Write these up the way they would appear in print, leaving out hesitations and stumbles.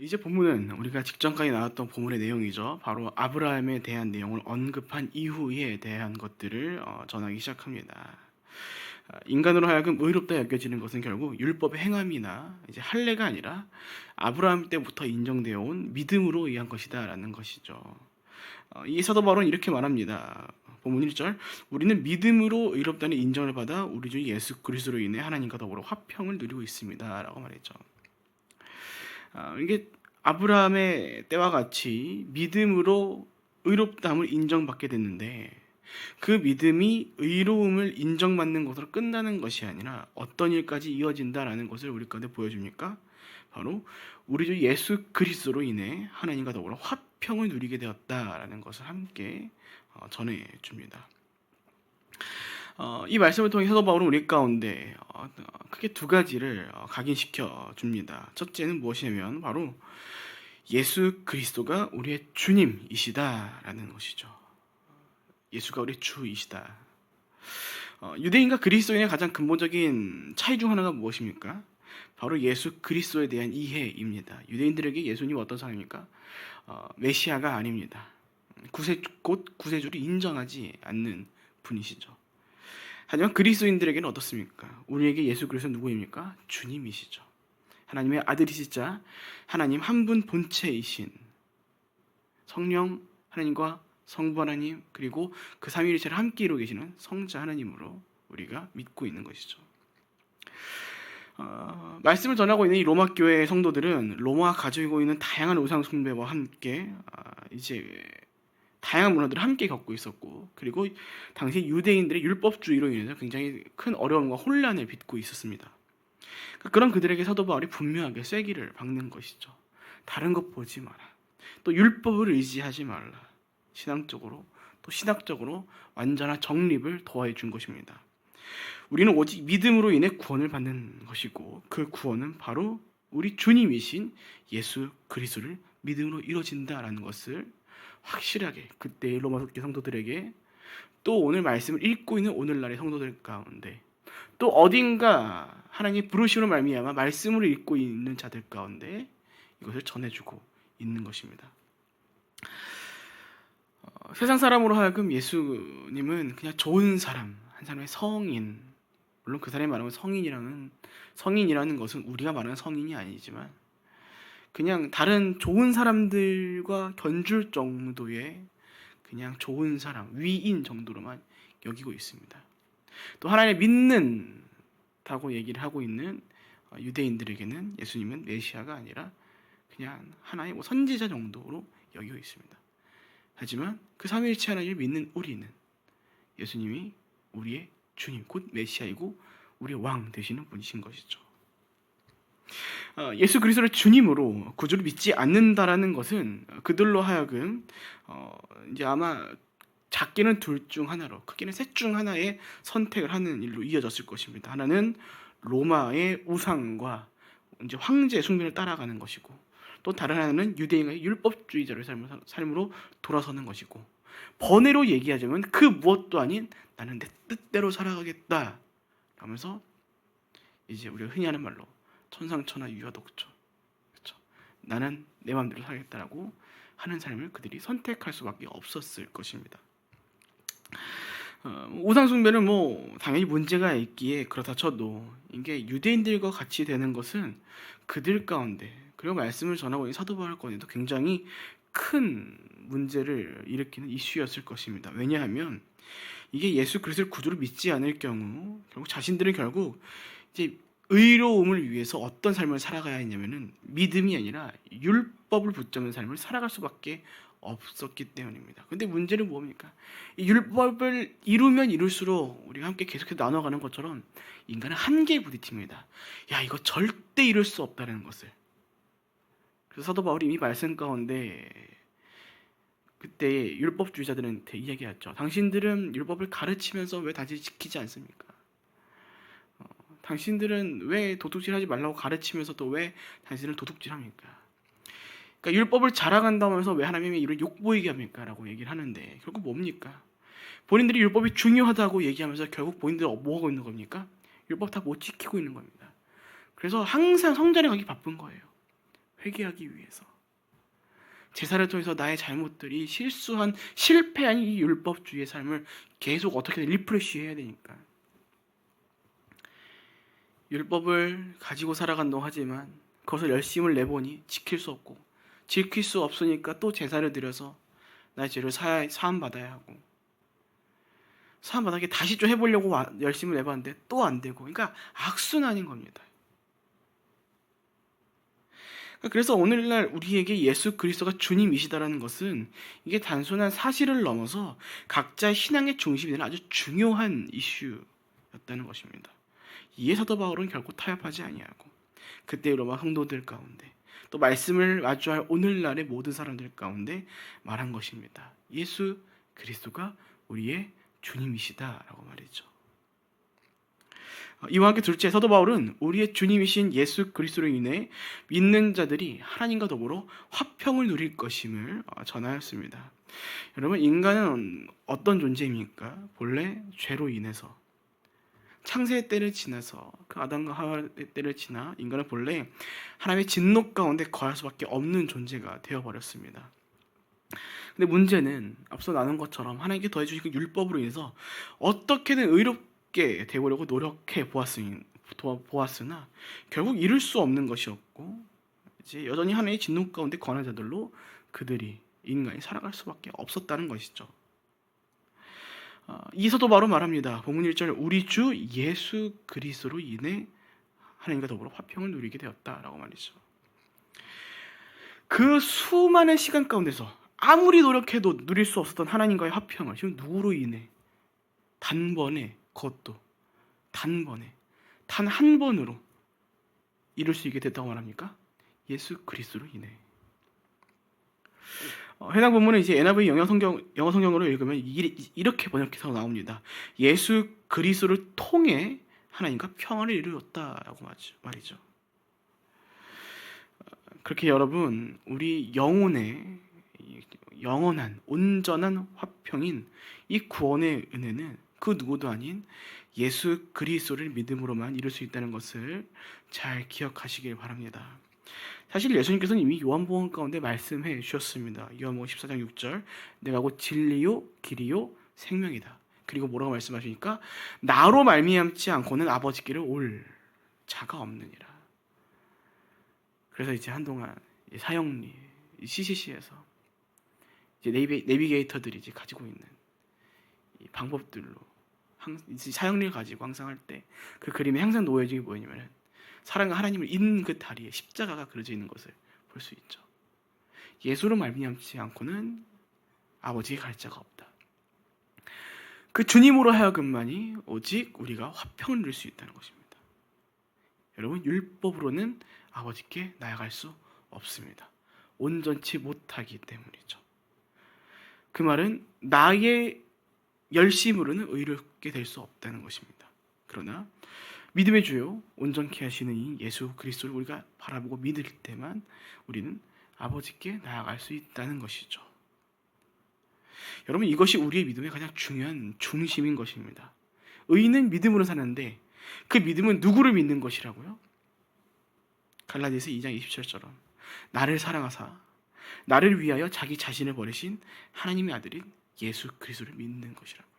이제 본문은 우리가 직전까지 나왔던 본문의 내용이죠. 바로 아브라함에 대한 내용을 언급한 이후에 대한 것들을 전하기 시작합니다. 인간으로 하여금 의롭다 여겨지는 것은 결국 율법의 행함이나 이제 할례가 아니라 아브라함 때부터 인정되어 온 믿음으로 의한 것이다라는 것이죠. 이 사도 바울은 이렇게 말합니다. 본문 1절, 우리는 믿음으로 의롭다는 인정을 받아 우리 주 예수 그리스도로 인해 하나님과 더불어 화평을 누리고 있습니다 라고 말했죠. 이게 아브라함의 때와 같이 믿음으로 의롭다함을 인정받게 됐는데, 그 믿음이 의로움을 인정받는 것으로 끝나는 것이 아니라 어떤 일까지 이어진다라는 것을 우리 가운데 보여줍니까? 바로 우리 주 예수 그리스도로 인해 하나님과 더불어 화평을 누리게 되었다라는 것을 함께 전해줍니다. 이 말씀을 통해 사도 바울은 우리 가운데 크게 두 가지를 각인시켜 줍니다. 첫째는 무엇이냐면 바로 예수 그리스도가 우리의 주님이시다라는 것이죠. 예수가 우리의 주이시다. 유대인과 그리스도인의 가장 근본적인 차이 중 하나가 무엇입니까? 바로 예수 그리스도에 대한 이해입니다. 유대인들에게 예수님 어떤 사람입니까? 메시아가 아닙니다. 곧 구세주를 인정하지 않는 분이시죠. 하지만 그리스도인들에게는 어떻습니까? 우리에게 예수 그리스도는 누구입니까? 주님이시죠. 하나님의 아들이시자 하나님 한 분 본체이신 성령 하나님과 성부 하나님, 그리고 그 삼위일체를 함께 이루고 계시는 성자 하나님으로 우리가 믿고 있는 것이죠. 말씀을 전하고 있는 이 로마 교회의 성도들은 로마가 가지고 있는 다양한 우상 숭배와 함께 이제 다양한 문화들을 함께 겪고 있었고, 그리고 당시 유대인들의 율법주의로 인해서 굉장히 큰 어려움과 혼란을 빚고 있었습니다. 그런 그들에게 사도 바울이 분명하게 쐐기를 박는 것이죠. 다른 것 보지 마라. 또 율법을 의지하지 말라. 신앙적으로 또 신학적으로 완전한 정립을 도와해 준 것입니다. 우리는 오직 믿음으로 인해 구원을 받는 것이고, 그 구원은 바로 우리 주님이신 예수 그리스도를 믿음으로 이루어진다라는 것을 확실하게 그때의 로마 교회 성도들에게, 또 오늘 말씀을 읽고 있는 오늘날의 성도들 가운데, 또 어딘가 하나님의 부르심으로 말미암아 말씀을 읽고 있는 자들 가운데 이것을 전해주고 있는 것입니다. 세상 사람으로 하여금 예수님은 그냥 좋은 사람, 한 사람의 성인, 물론 그 사람이 말하는 성인이라는 것은 우리가 말하는 성인이 아니지만 그냥 다른 좋은 사람들과 견줄 정도의 그냥 좋은 사람, 위인 정도로만 여기고 있습니다. 또 하나님을 믿는다고 얘기를 하고 있는 유대인들에게는 예수님은 메시아가 아니라 그냥 하나의 선지자 정도로 여기고 있습니다. 하지만 그 삼위일체 하나님을 믿는 우리는 예수님이 우리의 주님, 곧 메시아이고 우리의 왕 되시는 분이신 것이죠. 예수 그리스도를 주님으로 구주를 믿지 않는다라는 것은 그들로 하여금 이제 아마 작게는 둘 중 하나로, 크게는 셋 중 하나의 선택을 하는 일로 이어졌을 것입니다. 하나는 로마의 우상과 이제 황제 숭배를 따라가는 것이고, 또 다른 하나는 유대인의 율법주의자의 삶으로 돌아서는 것이고, 번외로 얘기하자면 그 무엇도 아닌 나는 내 뜻대로 살아가겠다 하면서 이제 우리가 흔히 하는 말로 천상천하 유아독존, 그렇죠? 나는 내 마음대로 살겠다라고 하는 삶을 그들이 선택할 수밖에 없었을 것입니다. 우상 숭배는 당연히 문제가 있기에 그렇다 쳐도 이게 유대인들과 같이 되는 것은 그들 가운데, 그리고 말씀을 전하고 있는 사도 바울 가운데도 굉장히 큰 문제를 일으키는 이슈였을 것입니다. 왜냐하면 이게 예수 그리스도를 구주로 믿지 않을 경우 결국 자신들은 이제 의로움을 위해서 어떤 삶을 살아가야 했냐면은 믿음이 아니라 율법을 붙잡는 삶을 살아갈 수밖에 없었기 때문입니다. 근데 문제는 뭡니까? 이 율법을 이루면 이룰수록 우리가 함께 계속해서 나눠가는 것처럼 인간은 한계에 부딪힙니다. 야, 이거 절대 이룰 수 없다는 것을. 그래서 사도 바울이 이미 말씀 가운데 그때 율법주의자들한테 이야기했죠. 당신들은 율법을 가르치면서 왜 다시 지키지 않습니까? 당신들은 왜 도둑질하지 말라고 가르치면서도 왜 당신들은 도둑질합니까? 그러니까 율법을 자랑한다고 하면서 왜 하나님이 이를 욕보이게 합니까? 라고 얘기를 하는데 결국 뭡니까? 본인들이 율법이 중요하다고 얘기하면서 결국 본인들이 뭐하고 있는 겁니까? 율법 다 못 지키고 있는 겁니다. 그래서 항상 성전에 가기 바쁜 거예요. 회개하기 위해서. 제사를 통해서 나의 잘못들이 실패한 이 율법주의의 삶을 계속 어떻게든 리프레시해야 되니까. 율법을 가지고 살아간다고 하지만 그것을 열심을 내보니 지킬 수 없고, 지킬 수 없으니까 또 제사를 드려서 나의 죄를 사함받아야 하고, 사함받아게 다시 좀 해보려고 열심을 내봤는데 또 안 되고, 그러니까 악순환인 겁니다. 그래서 오늘날 우리에게 예수 그리스도가 주님이시다라는 것은 이게 단순한 사실을 넘어서 각자의 신앙의 중심이 되는 아주 중요한 이슈였다는 것입니다. 이에 사도 바울은 결코 타협하지 아니하고 그때 로마 성도들 가운데 또 말씀을 마주할 오늘날의 모든 사람들 가운데 말한 것입니다. 예수 그리스도가 우리의 주님이시다라고 말이죠. 이와 함께 둘째, 사도 바울은 우리의 주님이신 예수 그리스도로 인해 믿는 자들이 하나님과 더불어 화평을 누릴 것임을 전하였습니다. 여러분, 인간은 어떤 존재입니까? 본래 죄로 인해서 창세의 때를 지나서 그 아담과 하와의 때를 지나 인간은 본래 하나님의 진노 가운데 거할 수밖에 없는 존재가 되어버렸습니다. 근데 문제는 앞서 나눈 것처럼 하나님께 더해주신 그 율법으로 인해서 어떻게든 의롭게 되보려고 노력해 보았으나 결국 이룰 수 없는 것이었고, 이제 여전히 하나님의 진노 가운데 거하는 자들로 인간이 살아갈 수밖에 없었다는 것이죠. 이서도 바로 말합니다. 본문 1절, 우리 주 예수 그리스도로 인해 하나님과 더불어 화평을 누리게 되었다라고 말이죠. 그 수많은 시간 가운데서 아무리 노력해도 누릴 수 없었던 하나님과의 화평을 지금 누구로 인해 단번에, 그것도 단번에 단 한 번으로 이룰 수 있게 됐다고 말합니까? 예수 그리스도로 인해. 해당 본문은 이제 NIV 영어 성경으로 읽으면 이렇게 번역해서 나옵니다. 예수 그리스도를 통해 하나님과 평화를 이루었다라고 말이죠. 그렇게 여러분, 우리 영혼의 영원한 온전한 화평인 이 구원의 은혜는 그 누구도 아닌 예수 그리스도를 믿음으로만 이룰 수 있다는 것을 잘 기억하시길 바랍니다. 사실 예수님께서는 이미 요한복음 가운데 말씀해 주셨습니다. 요한복음 14장 6절, 내가 곧 진리요 길이요 생명이다. 그리고 뭐라고 말씀하시니까 나로 말미암지 않고는 아버지께를 올 자가 없느니라. 그래서 이제 한동안 사형리, CCC에서 이제 내비게이터들이 이제 가지고 있는 이 방법들로 사형리를 가지고 항상 할 때 그 그림에 항상 놓여진 게 뭐냐면은 사랑과 하나님을 잇는 그 다리에 십자가가 그려져 있는 것을 볼 수 있죠. 예수로 말미암지 않고는 아버지께 갈 자가 없다. 그 주님으로 하여금만이 오직 우리가 화평을 누릴 수 있다는 것입니다. 여러분, 율법으로는 아버지께 나아갈 수 없습니다. 온전치 못하기 때문이죠. 그 말은 나의 열심으로는 의롭게 될 수 없다는 것입니다. 그러나 믿음의 주요 온전케 하시는 이 예수 그리스도를 우리가 바라보고 믿을 때만 우리는 아버지께 나아갈 수 있다는 것이죠. 여러분, 이것이 우리의 믿음의 가장 중요한 중심인 것입니다. 의인은 믿음으로 사는데 그 믿음은 누구를 믿는 것이라고요? 갈라디아서 2장 27절처럼 나를 사랑하사 나를 위하여 자기 자신을 버리신 하나님의 아들인 예수 그리스도를 믿는 것이라고요.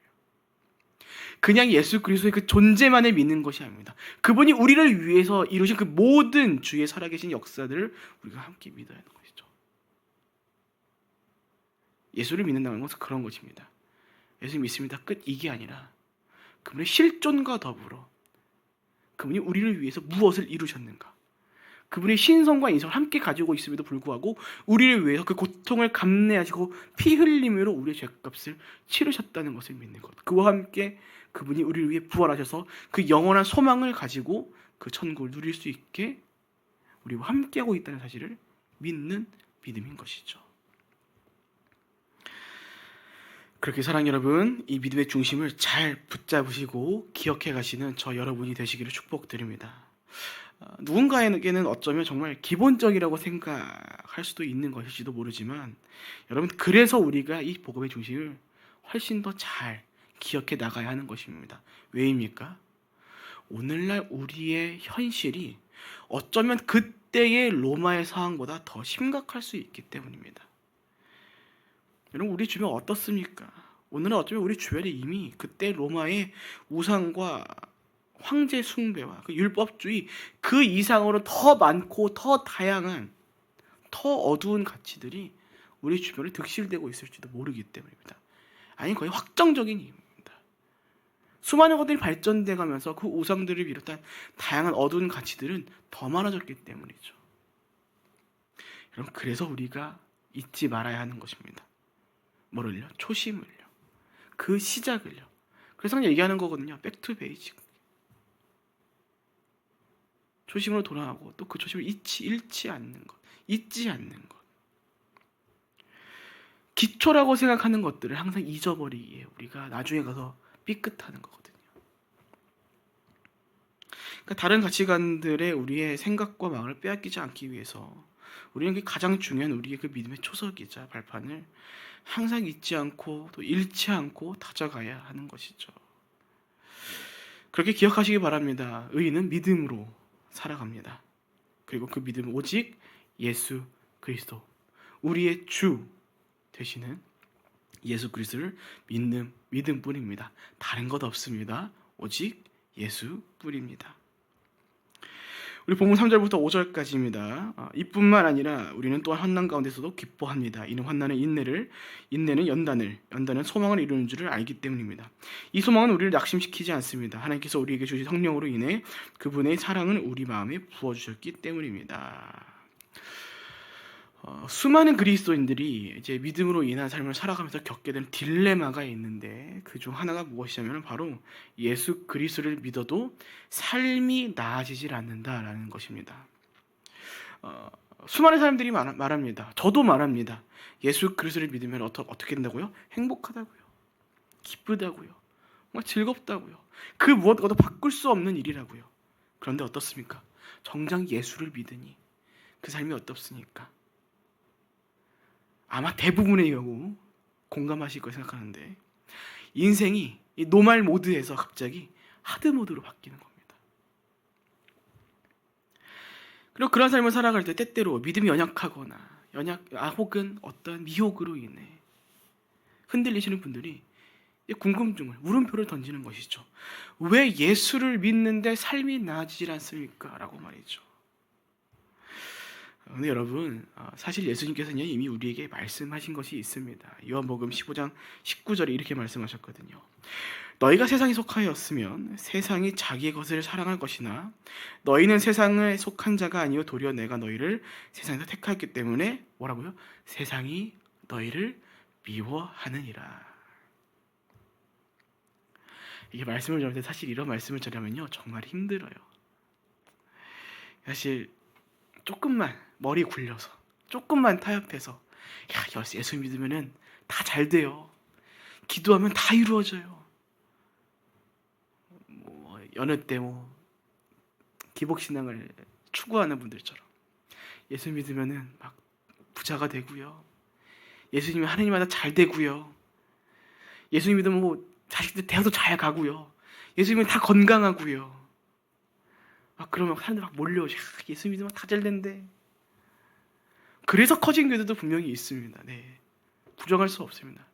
그냥 예수 그리스도의 그 존재만을 믿는 것이 아닙니다. 그분이 우리를 위해서 이루신 그 모든 주위에 살아계신 역사들을 우리가 함께 믿어야 하는 것이죠. 예수를 믿는다는 것은 그런 것입니다. 예수 믿습니다. 끝, 이게 아니라 그분의 실존과 더불어 그분이 우리를 위해서 무엇을 이루셨는가, 그분의 신성과 인성을 함께 가지고 있음에도 불구하고 우리를 위해서 그 고통을 감내하시고 피 흘림으로 우리의 죄값을 치르셨다는 것을 믿는 것, 그와 함께 그분이 우리를 위해 부활하셔서 그 영원한 소망을 가지고 그 천국을 누릴 수 있게 우리와 함께하고 있다는 사실을 믿는 믿음인 것이죠. 그렇게 사랑 여러분, 이 믿음의 중심을 잘 붙잡으시고 기억해 가시는 저 여러분이 되시기를 축복드립니다. 누군가에게는 어쩌면 정말 기본적이라고 생각할 수도 있는 것일지도 모르지만, 여러분, 그래서 우리가 이 복음의 중심을 훨씬 더 잘 기억해 나가야 하는 것입니다. 왜입니까? 오늘날 우리의 현실이 어쩌면 그때의 로마의 상황보다 더 심각할 수 있기 때문입니다. 여러분, 우리 주변 어떻습니까? 오늘은 어쩌면 우리 주변에 이미 그때 로마의 우상과 황제 숭배와 그 율법주의 그 이상으로 더 많고 더 다양한 더 어두운 가치들이 우리 주변에 득실되고 있을지도 모르기 때문입니다. 아니, 거의 확정적인 이유입니다. 수많은 것들이 발전돼 가면서 그 우상들을 비롯한 다양한 어두운 가치들은 더 많아졌기 때문이죠. 여러분, 그래서 우리가 잊지 말아야 하는 것입니다. 뭐를요? 초심을요. 그 시작을요. 그래서 그냥 얘기하는 거거든요. 백투 베이직. 초심으로 돌아가고 또 그 초심을 잃지 않는 것. 잊지 않는 것. 기초라고 생각하는 것들을 항상 잊어버리기에 우리가 나중에 가서 삐끗하는 거거든요. 그러니까 다른 가치관들의 우리의 생각과 마음을 빼앗기지 않기 위해서 우리는 가장 중요한 우리의 그 믿음의 초석이자 발판을 항상 잊지 않고 또 잃지 않고 다져가야 하는 것이죠. 그렇게 기억하시기 바랍니다. 의인은 믿음으로 살아갑니다. 그리고 그 믿음은 오직 예수 그리스도, 우리의 주 되시는 예수 그리스도를 믿는 믿음뿐입니다. 다른 것 없습니다. 오직 예수뿐입니다. 우리 본문 3절부터 5절까지입니다. 이뿐만 아니라 우리는 또한 환난 가운데서도 기뻐합니다. 이는 환난은 인내는 연단은 소망을 이루는 줄을 알기 때문입니다. 이 소망은 우리를 낙심시키지 않습니다. 하나님께서 우리에게 주신 성령으로 인해 그분의 사랑을 우리 마음에 부어주셨기 때문입니다. 수많은 그리스도인들이 이제 믿음으로 인한 삶을 살아가면서 겪게 되는 딜레마가 있는데 그 중 하나가 무엇이냐면 바로 예수 그리스도를 믿어도 삶이 나아지질 않는다라는 것입니다. 수많은 사람들이 말합니다. 저도 말합니다. 예수 그리스도를 믿으면 어떻게 된다고요? 행복하다고요. 기쁘다고요. 정말 즐겁다고요. 그 무엇과도 바꿀 수 없는 일이라고요. 그런데 어떻습니까? 정작 예수를 믿으니 그 삶이 어떻습니까? 아마 대부분의 경우 공감하실 거라 생각하는데 인생이 이 노말 모드에서 갑자기 하드 모드로 바뀌는 겁니다. 그리고 그런 삶을 살아갈 때 때때로 믿음이 연약하거나 혹은 어떤 미혹으로 인해 흔들리시는 분들이 궁금증을, 물음표를 던지는 것이죠. 왜 예수를 믿는데 삶이 나아지질 않습니까? 라고 말이죠. 근데 여러분, 사실 예수님께서는 이미 우리에게 말씀하신 것이 있습니다. 요한복음 15장 19절에 이렇게 말씀하셨거든요. 너희가 세상에 속하였으면 세상이 자기의 것을 사랑할 것이나 너희는 세상에 속한 자가 아니요 도리어 내가 너희를 세상에서 택하였기 때문에 뭐라고요? 세상이 너희를 미워하느니라. 이게 말씀을 전할 때 사실 이런 말씀을 전하면요 정말 힘들어요. 사실 조금만 머리 굴려서 조금만 타협해서 예수 믿으면은 다 잘 돼요. 기도하면 다 이루어져요. 여느 때 기복신앙을 추구하는 분들처럼 예수 믿으면은 막 부자가 되고요. 예수님이 하나님마다 잘 되고요. 예수 믿으면 자식들 대학도 잘 가고요. 예수 믿으면 다 건강하고요. 그러면 사람들 막 몰려오죠. 예수 믿으면 다 잘 된대. 그래서 커진 교회도 분명히 있습니다. 네, 부정할 수 없습니다.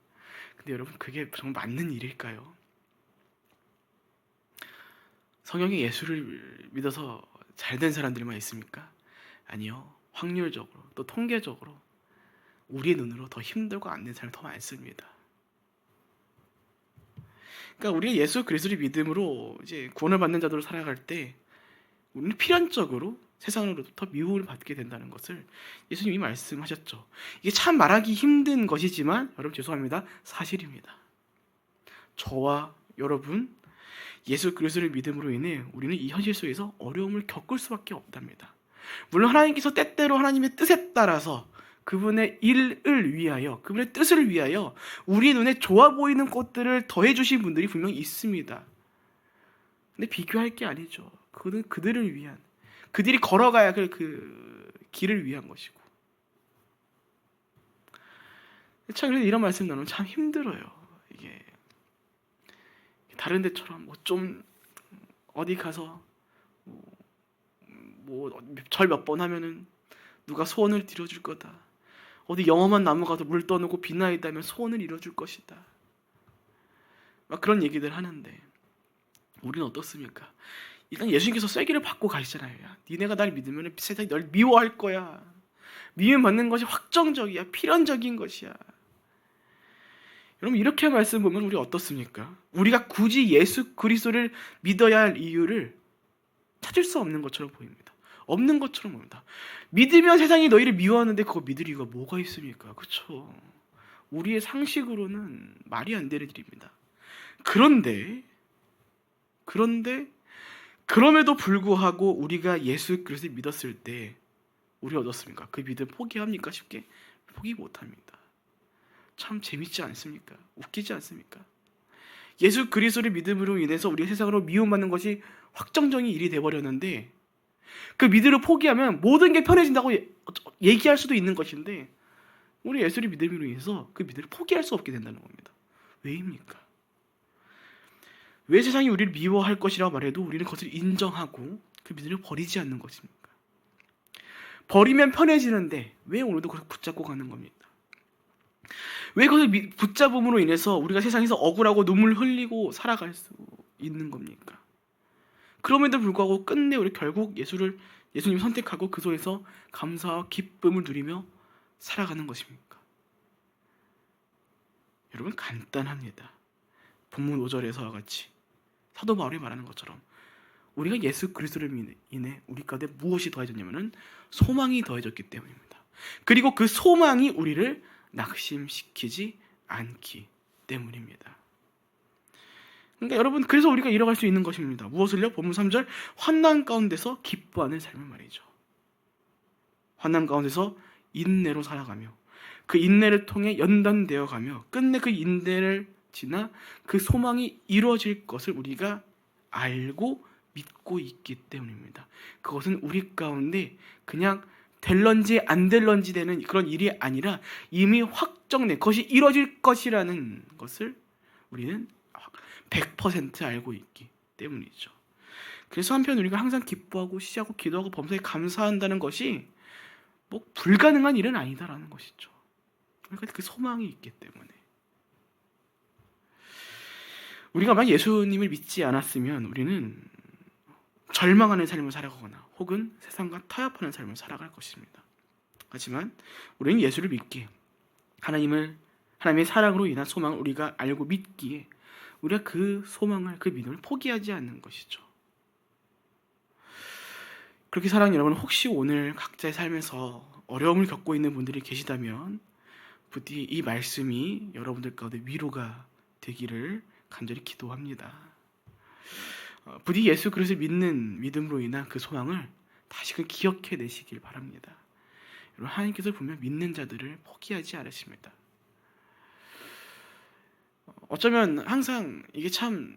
근데 여러분, 그게 정말 맞는 일일까요? 성경에 예수를 믿어서 잘된 사람들만 있습니까? 아니요. 확률적으로 또 통계적으로 우리의 눈으로 더 힘들고 안 된 사람이 더 많습니다. 그러니까 우리가 예수 그리스도를 믿음으로 이제 구원을 받는 자들로 살아갈 때 우리는 필연적으로 세상으로부터 미움을 받게 된다는 것을 예수님이 말씀하셨죠. 이게 참 말하기 힘든 것이지만 여러분 죄송합니다. 사실입니다. 저와 여러분 예수 그리스도를 믿음으로 인해 우리는 이 현실 속에서 어려움을 겪을 수밖에 없답니다. 물론 하나님께서 때때로 하나님의 뜻에 따라서 그분의 일을 위하여 그분의 뜻을 위하여 우리 눈에 좋아 보이는 것들을 더해 주신 분들이 분명히 있습니다. 근데 비교할 게 아니죠. 그는 그들을 위한 그들이 걸어가야 할 그 길을 위한 것이고. 참 이런 말씀 나누면 참 힘들어요. 이게 다른 데처럼 좀 어디 가서 절 몇 번 하면은 누가 소원을 이뤄줄 거다. 어디 영험한 나무 가서 물 떠놓고 비나이다면 소원을 이뤄줄 것이다. 막 그런 얘기들 하는데 우리는 어떻습니까? 일단 예수님께서 쐐기를 받고 가시잖아요. 야, 니네가 날 믿으면 세상이 널 미워할 거야. 미움 받는 것이 확정적이야. 필연적인 것이야. 여러분 이렇게 말씀 보면 우리 어떻습니까? 우리가 굳이 예수 그리스도를 믿어야 할 이유를 찾을 수 없는 것처럼 보입니다. 없는 것처럼 보입니다. 믿으면 세상이 너희를 미워하는데 그거 믿을 이유가 뭐가 있습니까? 그렇죠? 우리의 상식으로는 말이 안 되는 일입니다. 그런데 그럼에도 불구하고 우리가 예수 그리스도를 믿었을 때 우리 어떻습니까? 그 믿음 포기합니까? 쉽게? 포기 못합니다. 참 재밌지 않습니까? 웃기지 않습니까? 예수 그리스도를 믿음으로 인해서 우리가 세상으로 미움받는 것이 확정적인 일이 되어버렸는데 그 믿음을 포기하면 모든 게 편해진다고 얘기할 수도 있는 것인데 우리 예수를 믿음으로 인해서 그 믿음을 포기할 수 없게 된다는 겁니다. 왜입니까? 왜 세상이 우리를 미워할 것이라고 말해도 우리는 그것을 인정하고 그 믿음을 버리지 않는 것입니까? 버리면 편해지는데 왜 오늘도 그렇게 붙잡고 가는 겁니다? 왜 그것을 붙잡음으로 인해서 우리가 세상에서 억울하고 눈물 흘리고 살아갈 수 있는 겁니까? 그럼에도 불구하고 끝내 우리 결국 예수님 선택하고 그 속에서 감사와 기쁨을 누리며 살아가는 것입니까? 여러분 간단합니다. 본문 5절에서와 같이 사도 바울이 말하는 것처럼 우리가 예수 그리스도를 인해 우리 가운데 무엇이 더해졌냐면은 소망이 더해졌기 때문입니다. 그리고 그 소망이 우리를 낙심시키지 않기 때문입니다. 그러니까 여러분 그래서 우리가 이뤄갈 수 있는 것입니다. 무엇을요? 본문 3절 환난 가운데서 기뻐하는 삶을 말이죠. 환난 가운데서 인내로 살아가며 그 인내를 통해 연단되어 가며 끝내 그 인내를 지나 그 소망이 이루어질 것을 우리가 알고 믿고 있기 때문입니다. 그것은 우리 가운데 그냥 될런지 안 될런지 되는 그런 일이 아니라 이미 확정된 것이 이루어질 것이라는 것을 우리는 100% 알고 있기 때문이죠. 그래서 한편 우리가 항상 기뻐하고 시시하고 기도하고 범사에 감사한다는 것이 불가능한 일은 아니다라는 것이죠. 그러니까 그 소망이 있기 때문에 우리가 만약 예수님을 믿지 않았으면 우리는 절망하는 삶을 살아가거나 혹은 세상과 타협하는 삶을 살아갈 것입니다. 하지만 우리는 예수를 믿기에 하나님의 사랑으로 인한 소망을 우리가 알고 믿기에 우리가 그 소망을 그 믿음을 포기하지 않는 것이죠. 그렇게 사랑하는 여러분 혹시 오늘 각자의 삶에서 어려움을 겪고 있는 분들이 계시다면 부디 이 말씀이 여러분들 가운데 위로가 되기를 간절히 기도합니다. 부디 예수 그리스도를 믿는 믿음으로 인한 그 소망을 다시금 기억해 내시길 바랍니다. 여러분 하나님께서 분명 믿는 자들을 포기하지 않으십니다. 어쩌면 항상 이게 참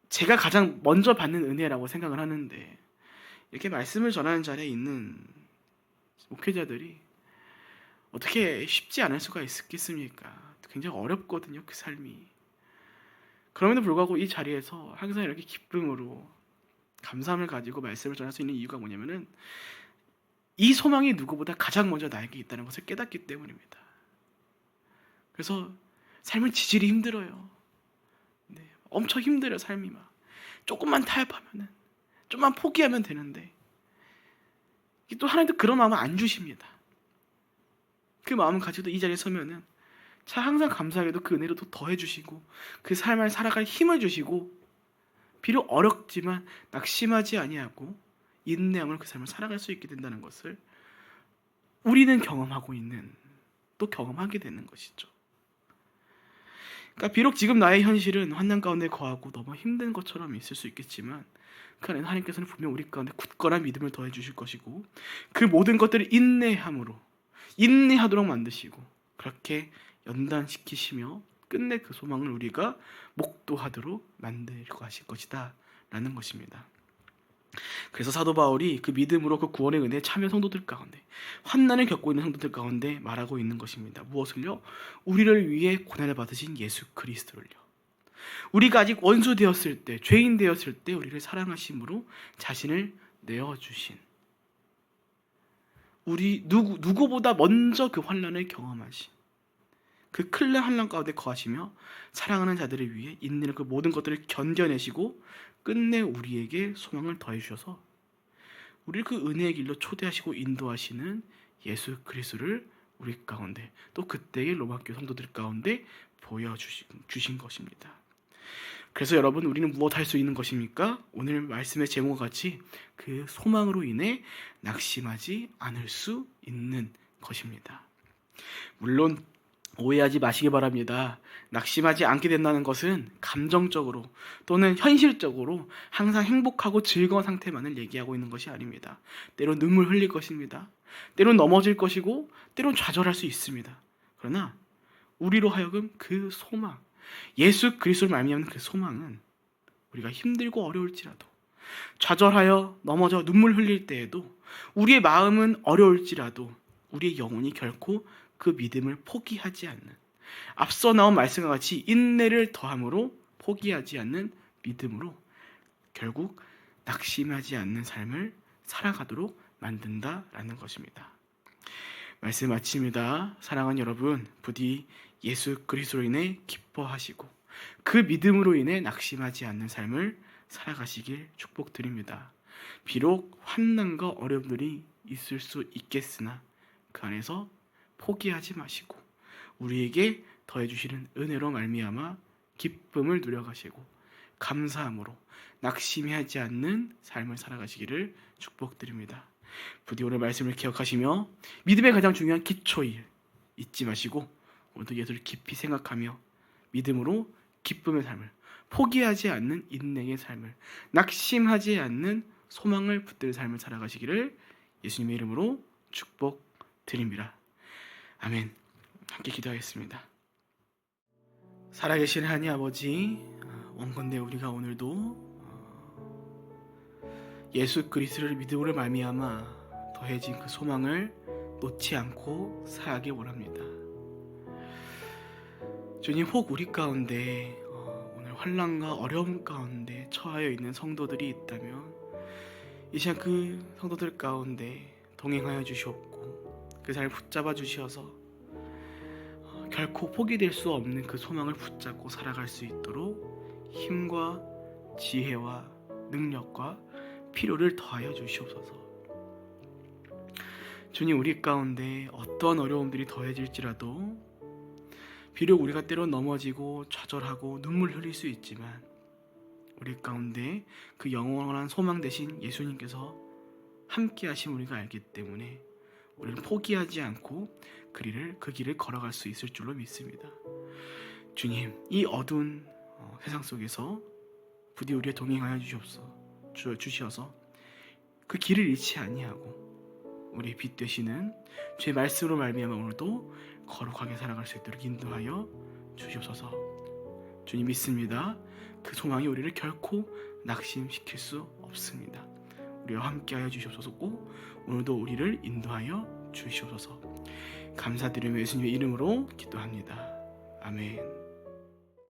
제가 가장 먼저 받는 은혜라고 생각을 하는데 이렇게 말씀을 전하는 자리에 있는 목회자들이 어떻게 쉽지 않을 수가 있겠습니까? 굉장히 어렵거든요, 그 삶이. 그럼에도 불구하고 이 자리에서 항상 이렇게 기쁨으로 감사함을 가지고 말씀을 전할 수 있는 이유가 뭐냐면은 이 소망이 누구보다 가장 먼저 나에게 있다는 것을 깨닫기 때문입니다. 그래서 삶은 지질이 힘들어요. 네, 엄청 힘들어요, 삶이 막. 조금만 타협하면은, 좀만 포기하면 되는데 또 하나님도 그런 마음을 안 주십니다. 그 마음을 가지고 이 자리에 서면은 참 항상 감사하게도 그 은혜로 또 더해주시고 그 삶을 살아갈 힘을 주시고 비록 어렵지만 낙심하지 아니하고 인내함으로 그 삶을 살아갈 수 있게 된다는 것을 우리는 경험하고 있는 또 경험하게 되는 것이죠. 그러니까 비록 지금 나의 현실은 환난 가운데 거하고 너무 힘든 것처럼 있을 수 있겠지만 그 안에 하나님께서는 분명 우리 가운데 굳건한 믿음을 더해 주실 것이고 그 모든 것들을 인내하도록 만드시고 그렇게 연단시키시며 끝내 그 소망을 우리가 목도하도록 만들고 하실 것이다 라는 것입니다. 그래서 사도 바울이 그 믿음으로 그 구원의 은혜에 참여 성도들 가운데 환난을 겪고 있는 성도들 가운데 말하고 있는 것입니다. 무엇을요? 우리를 위해 고난을 받으신 예수 그리스도를요. 우리가 아직 원수 되었을 때, 죄인 되었을 때 우리를 사랑하심으로 자신을 내어주신 우리 누구보다 먼저 그 환난을 경험하신 그 큰 환난 가운데 거하시며 사랑하는 자들을 위해 인내는 그 모든 것들을 견뎌내시고 끝내 우리에게 소망을 더해 주셔서 우리를 그 은혜의 길로 초대하시고 인도하시는 예수 그리스도를 우리 가운데 또 그때의 로마교회 성도들 가운데 보여주신 것입니다. 그래서 여러분, 우리는 무엇 할 수 있는 것입니까? 오늘 말씀의 제목과 같이 그 소망으로 인해 낙심하지 않을 수 있는 것입니다. 물론 오해하지 마시기 바랍니다. 낙심하지 않게 된다는 것은 감정적으로 또는 현실적으로 항상 행복하고 즐거운 상태만을 얘기하고 있는 것이 아닙니다. 때론 눈물 흘릴 것입니다. 때론 넘어질 것이고 때론 좌절할 수 있습니다. 그러나 우리로 하여금 그 소망, 예수 그리스도를 말미암는 그 소망은 우리가 힘들고 어려울지라도 좌절하여 넘어져 눈물 흘릴 때에도 우리의 마음은 어려울지라도 우리의 영혼이 결코 그 믿음을 포기하지 않는, 앞서 나온 말씀과 같이 인내를 더함으로 포기하지 않는 믿음으로 결국 낙심하지 않는 삶을 살아가도록 만든다라는 것입니다. 말씀 마칩니다. 사랑하는 여러분, 부디 예수 그리스도로 인해 기뻐하시고 그 믿음으로 인해 낙심하지 않는 삶을 살아가시길 축복드립니다. 비록 환난과 어려움들이 있을 수 있겠으나 그 안에서 포기하지 마시고 우리에게 더해주시는 은혜로 말미암아 기쁨을 누려가시고 감사함으로 낙심하지 않는 삶을 살아가시기를 축복드립니다. 부디 오늘 말씀을 기억하시며 믿음의 가장 중요한 기초일 잊지 마시고 오늘도 예수를 깊이 생각하며 믿음으로 기쁨의 삶을, 포기하지 않는 인내의 삶을, 낙심하지 않는 소망을 붙들 삶을 살아가시기를 예수님의 이름으로 축복드립니다. 아멘. 함께 기도하겠습니다. 살아계신 하나님 아버지, 원컨대 우리가 오늘도 예수 그리스도를 믿음으로 말미암아 더해진 그 소망을 놓지 않고 살아가길 원합니다. 주님, 혹 우리 가운데 오늘 환난과 어려움 가운데 처하여 있는 성도들이 있다면 이 시간 그 성도들 가운데 동행하여 주시옵고 그 삶을 붙잡아 주시어서 결코 포기될 수 없는 그 소망을 붙잡고 살아갈 수 있도록 힘과 지혜와 능력과 필요를 더하여 주시옵소서. 주님, 우리 가운데 어떤 어려움들이 더해질지라도 비록 우리가 때론 넘어지고 좌절하고 눈물 흘릴 수 있지만 우리 가운데 그 영원한 소망 되신 예수님께서 함께 하신 우리가 알기 때문에 우리는 포기하지 않고 그 길을 걸어갈 수 있을 줄로 믿습니다. 주님, 이 어두운 세상 속에서 부디 우리의 동행하여 주시어서 그 길을 잃지 아니하고 우리의 빛 되시는 주의 말씀으로 말미암아 오늘도 거룩하게 살아갈 수 있도록 인도하여 주시옵소서. 주님, 믿습니다. 그 소망이 우리를 결코 낙심시킬 수 없습니다. 우리와 함께하여 주시옵소서. 꼭 오늘도 우리를 인도하여 주시옵소서. 감사드리며 예수님의 이름으로 기도합니다. 아멘.